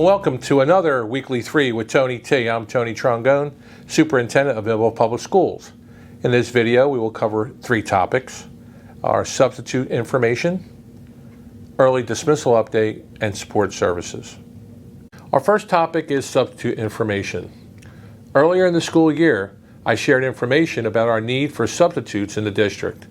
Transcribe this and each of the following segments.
welcome to another Weekly 3 with Tony T. I'm Tony Trongone, Superintendent of Millville Public Schools. In this video, we will cover 3 topics: our substitute information, early dismissal update, and support services. Our first topic is substitute information. Earlier in the school year, I shared information about our need for substitutes in the district.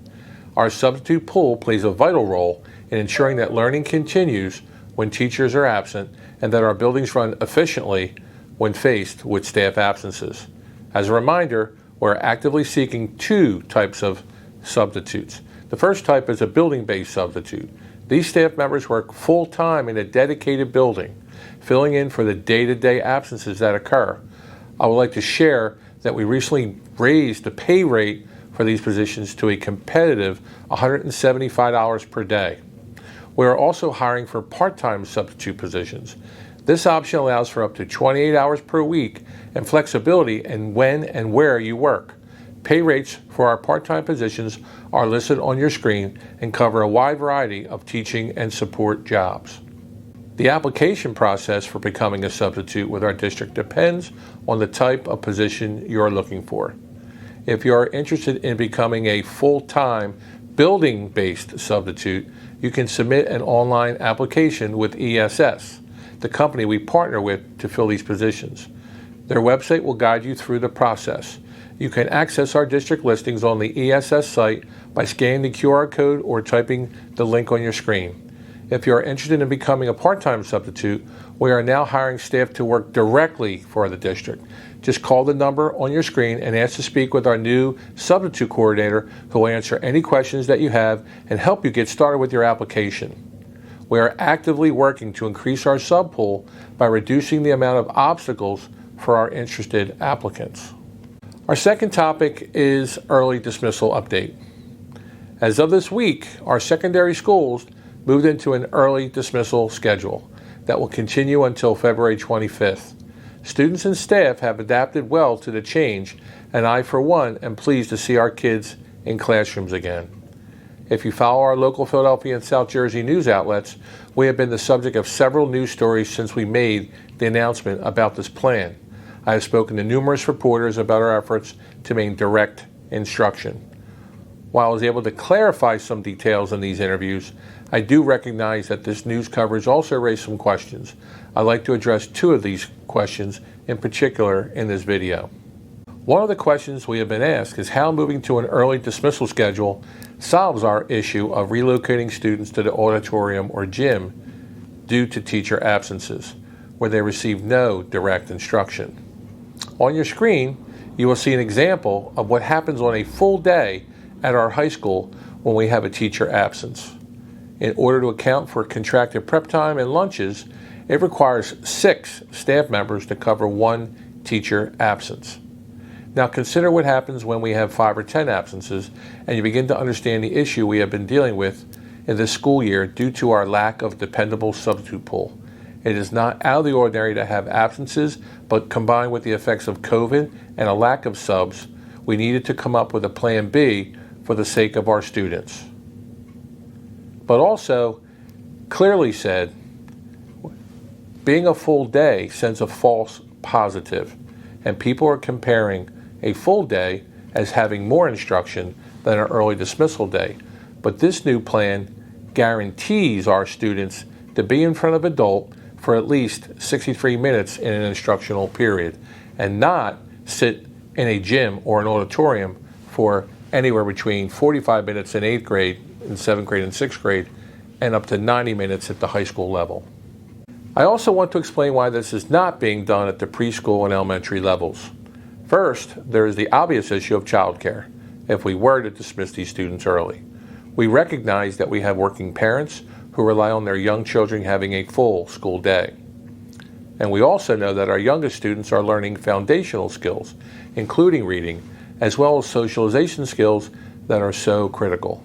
Our substitute pool plays a vital role in ensuring that learning continues when teachers are absent and that our buildings run efficiently when faced with staff absences. As a reminder, we're actively seeking 2 types of substitutes. The first type is a building-based substitute. These staff members work full-time in a dedicated building, filling in for the day-to-day absences that occur. I would like to share that we recently raised the pay rate for these positions to a competitive $175 per day. We are also hiring for part-time substitute positions. This option allows for up to 28 hours per week and flexibility in when and where you work. Pay rates for our part-time positions are listed on your screen and cover a wide variety of teaching and support jobs. The application process for becoming a substitute with our district depends on the type of position you are looking for. If you are interested in becoming a full-time building-based substitute, you can submit an online application with ESS, the company we partner with to fill these positions. Their website will guide you through the process. You can access our district listings on the ESS site by scanning the QR code or typing the link on your screen. If you are interested in becoming a part-time substitute, we are now hiring staff to work directly for the district. Just call the number on your screen and ask to speak with our new substitute coordinator, who will answer any questions that you have and help you get started with your application. We are actively working to increase our sub pool by reducing the amount of obstacles for our interested applicants. Our second topic is early dismissal update. As of this week, our secondary schools moved into an early dismissal schedule that will continue until February 25th. Students and staff have adapted well to the change, and I, for one, am pleased to see our kids in classrooms again. If you follow our local Philadelphia and South Jersey news outlets, we have been the subject of several news stories since we made the announcement about this plan. I have spoken to numerous reporters about our efforts to maintain direct instruction. While I was able to clarify some details in these interviews, I do recognize that this news coverage also raised some questions. I'd like to address 2 of these questions in particular in this video. One of the questions we have been asked is how moving to an early dismissal schedule solves our issue of relocating students to the auditorium or gym due to teacher absences, where they receive no direct instruction. On your screen, you will see an example of what happens on a full day at our high school when we have a teacher absence. In order to account for contracted prep time and lunches, it requires 6 staff members to cover 1 teacher absence. Now consider what happens when we have 5 or 10 absences and you begin to understand the issue we have been dealing with in this school year due to our lack of dependable substitute pool. It is not out of the ordinary to have absences, but combined with the effects of COVID and a lack of subs, we needed to come up with a plan B for the sake of our students. But also, clearly said, being a full day sends a false positive, and people are comparing a full day as having more instruction than an early dismissal day. But this new plan guarantees our students to be in front of an adult for at least 63 minutes in an instructional period, and not sit in a gym or an auditorium for anywhere between 45 minutes in 8th grade, in 7th grade and 6th grade, and up to 90 minutes at the high school level. I also want to explain why this is not being done at the preschool and elementary levels. First, there is the obvious issue of childcare, if we were to dismiss these students early. We recognize that we have working parents who rely on their young children having a full school day. And we also know that our youngest students are learning foundational skills, including reading, as well as socialization skills that are so critical.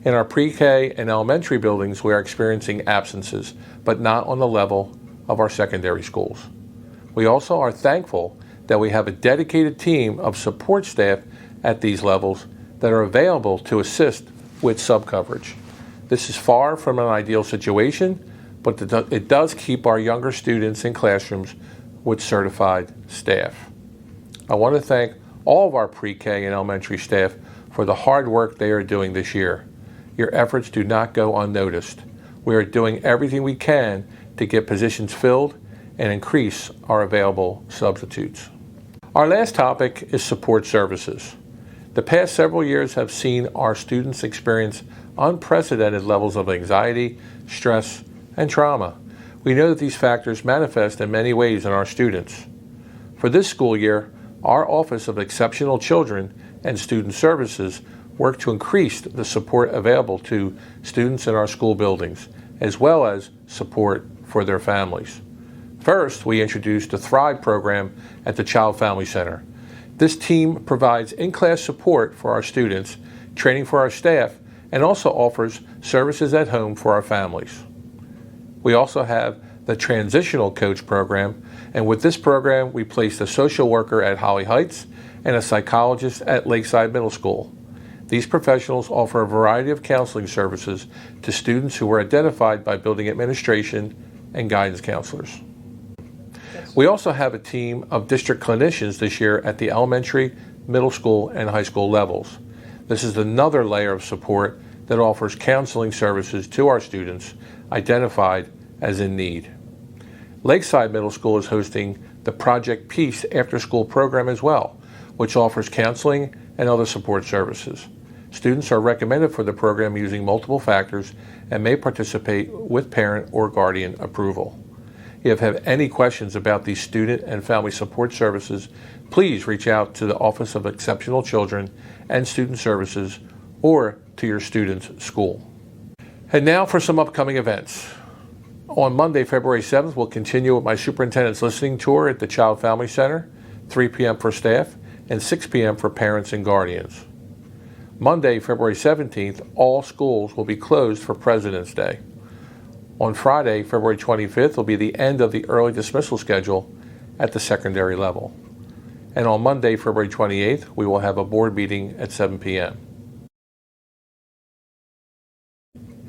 In our pre-K and elementary buildings, we are experiencing absences, but not on the level of our secondary schools. We also are thankful that we have a dedicated team of support staff at these levels that are available to assist with sub-coverage. This is far from an ideal situation, but it does keep our younger students in classrooms with certified staff. I want to thank all of our pre-K and elementary staff for the hard work they are doing this year. Your efforts do not go unnoticed. We are doing everything we can to get positions filled and increase our available substitutes. Our last topic is support services. The past several years have seen our students experience unprecedented levels of anxiety, stress, and trauma. We know that these factors manifest in many ways in our students. For this school year, our Office of Exceptional Children and Student Services work to increase the support available to students in our school buildings, as well as support for their families. First, we introduced the Thrive program at the Child Family Center. This team provides in-class support for our students, training for our staff, and also offers services at home for our families. We also have the Transitional Coach program, and with this program, we placed a social worker at Holly Heights and a psychologist at Lakeside Middle School. These professionals offer a variety of counseling services to students who were identified by building administration and guidance counselors. We also have a team of district clinicians this year at the elementary, middle school, and high school levels. This is another layer of support that offers counseling services to our students identified as in need. Lakeside Middle School is hosting the Project Peace after-school program as well, which offers counseling and other support services. Students are recommended for the program using multiple factors and may participate with parent or guardian approval. If you have any questions about these student and family support services, please reach out to the Office of Exceptional Children and Student Services or to your student's school. And now for some upcoming events. On Monday, February 7th, we'll continue with my superintendent's listening tour at the Child Family Center, 3 p.m. for staff and 6 p.m. for parents and guardians. Monday, February 17th, all schools will be closed for President's Day. On Friday, February 25th, will be the end of the early dismissal schedule at the secondary level. And on Monday, February 28th, we will have a board meeting at 7 p.m.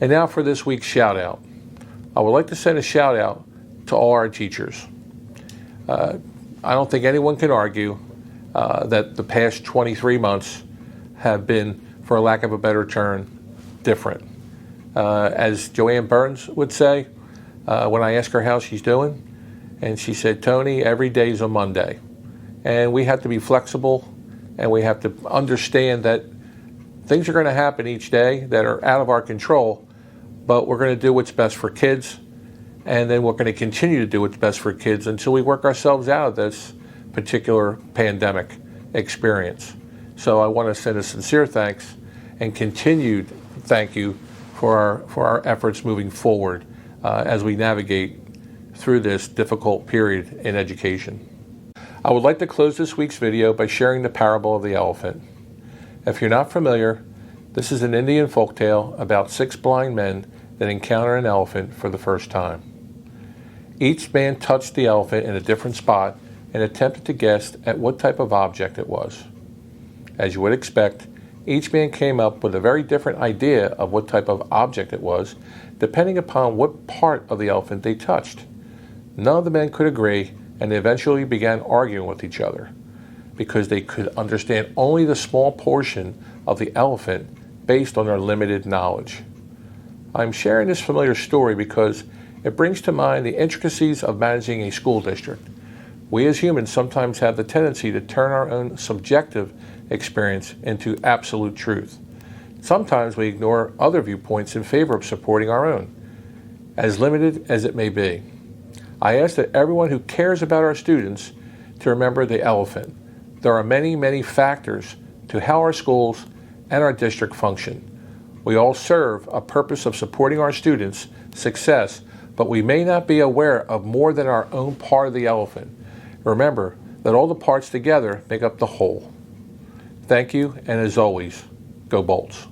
And now for this week's shout out. I would like to send a shout out to all our teachers. I don't think anyone can argue that the past 23 months have been, for lack of a better term, different. As Joanne Burns would say, when I asked her how she's doing, and she said, Tony, every day is a Monday. And we have to be flexible, and we have to understand that things are going to happen each day that are out of our control, but we're going to do what's best for kids, and then we're going to continue to do what's best for kids until we work ourselves out of this particular pandemic experience. So I want to send a sincere thanks and continued thank you for our efforts moving forward as we navigate through this difficult period in education. I would like to close this week's video by sharing the parable of the elephant. If you're not familiar, this is an Indian folktale about 6 blind men that encounter an elephant for the first time. Each man touched the elephant in a different spot and attempted to guess at what type of object it was. As you would expect, each man came up with a very different idea of what type of object it was, depending upon what part of the elephant they touched. None of the men could agree, and they eventually began arguing with each other because they could understand only the small portion of the elephant based on their limited knowledge. I'm sharing this familiar story because it brings to mind the intricacies of managing a school district. We as humans sometimes have the tendency to turn our own subjective experience into absolute truth. Sometimes we ignore other viewpoints in favor of supporting our own, as limited as it may be. I ask that everyone who cares about our students to remember the elephant. There are many, many factors to how our schools and our district function. We all serve a purpose of supporting our students' success, but we may not be aware of more than our own part of the elephant. Remember that all the parts together make up the whole. Thank you, and as always, go Bolts.